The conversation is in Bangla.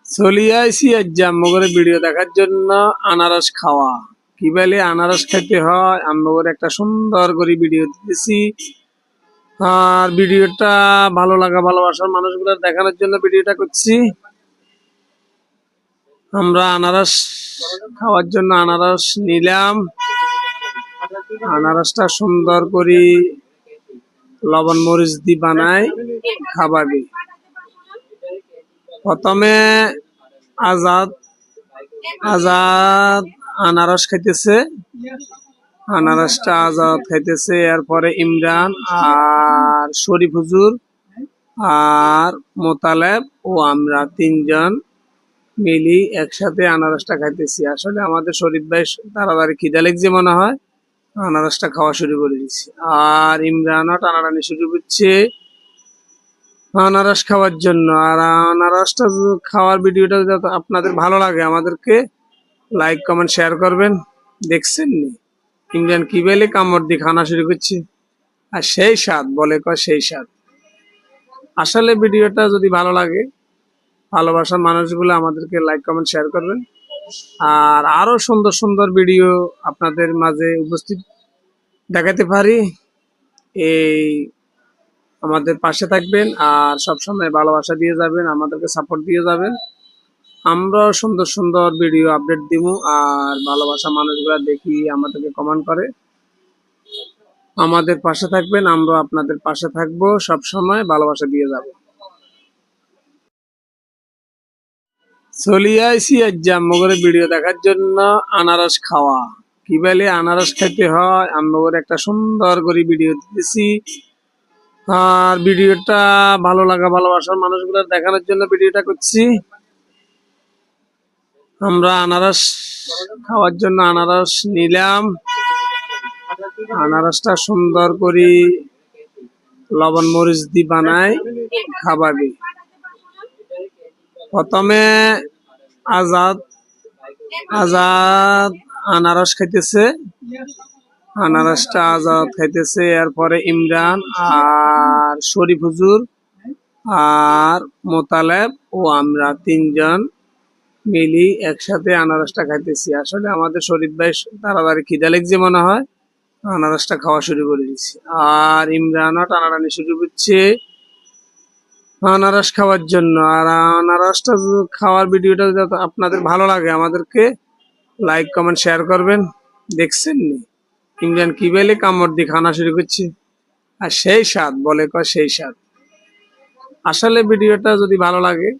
চলি আইসি আজ আম্মগরে ভিডিও দেখার জন্য আনারস খাওয়া কিভাবে আনারস খাইতে হয় আম্মগরে একটা সুন্দর করে ভিডিও দিতেছি। আর ভিডিওটা ভালো লাগা ভালোবাসার মানুষগুলো দেখানোর জন্য ভিডিওটা করছি। আমরা আনারস খাওয়ার জন্য আনারস নিলাম। আনারসটা সুন্দর করে লবণ মরিচ দিয়ে বানাই খাবাবি। প্রথমে আজাদ আজাদ আনারস খাইতেছে, আনারসটা আজাদ খাইতেছে। এরপরে ইমরান আর শরীফ হুজুর আর মোতালেব ও আমরা তিনজন মিলি একসাথে আনারসটা খাইতেছি। আসলে আমাদের শরীফ ভাই তাড়াতাড়ি খিদা লেগছে মনে হয়, আনারসটা খাওয়া শুরু করে দিচ্ছি। আর ইমরানও টানাটানি শুরু করছে আনারস খাওয়ার জন্য। আর আনারসটা খাওয়ার ভিডিওটা যদি আপনাদের ভালো লাগে আমাদেরকে লাইক কমেন্ট শেয়ার করবেন। দেখছেন নি ইমরান কি বেলে কামড় দিয়ে খানা শুরু করছে, আর সেই স্বাদ বলে কয় সেই স্বাদ। আসলে ভিডিওটা যদি ভালো লাগে ভালোবাসার মানুষগুলো আমাদেরকে লাইক কমেন্ট শেয়ার করবেন। আর আরো সুন্দর সুন্দর ভিডিও আপনাদের মাঝে উপস্থিত দেখাতে পারি, এই আমাদের পাশে থাকবেন আর সবসময় ভালোবাসা দিয়ে যাবেন, আমাদেরকে সাপোর্ট দিয়ে যাবেন। আমরাও সুন্দর সুন্দর ভিডিও আপডেট দিব। আর ভালোবাসা মানুষগুলা দেখি আমাদেরকে কমেন্ট করে, আমাদের পাশে থাকবেন, আমরা আপনাদের পাশে থাকবো, সব সময় ভালোবাসা দিয়ে যাব। চলি আইসি আজ আম্মগরে ভিডিও দেখার জন্য আনারস খাওয়া কিভাবে আনারস খাইতে হয় আম্মগরে একটা সুন্দর করে ভিডিও দিতেছি। আর ভিডিওটা ভালো লাগা ভালোবাসার মানুষগুলো দেখানোর জন্য ভিডিওটা করছি। আমরা আনারস খাওয়ার জন্য আনারস নিলাম। আনারসটা সুন্দর করে লবণ মরিচ দিয়ে বানাই খাবাবি। প্রথমে আজাদ আজাদ আনারস খাইতেছে, আনারসটা আজাদ খাইতেছে। এরপরে ইমরান আর শরীফ হুজুর আর মোতালেব ও আমরা তিনজন মিলি একসাথে আনারসটা খাইতেছি। আসলে আমাদের শরীফ ভাই তাড়াতাড়ি খিদা লেগছে মনে হয়, আনারসটা খাওয়া শুরু করে দিচ্ছি। আর ইমরানও টানাটানি শুরু করছে আনারস খাওয়ার জন্য। আর আনারসটা খাওয়ার ভিডিওটা যদি আপনাদের ভালো লাগে আমাদেরকে লাইক কমেন্ট শেয়ার করবেন। দেখছেন নি ইমরান কি বেলে কামড় দিয়ে খানা শুরু করছে, আর সেই স্বাদ বলে কয় সেই স্বাদ। আসলে ভিডিওটা যদি ভালো লাগে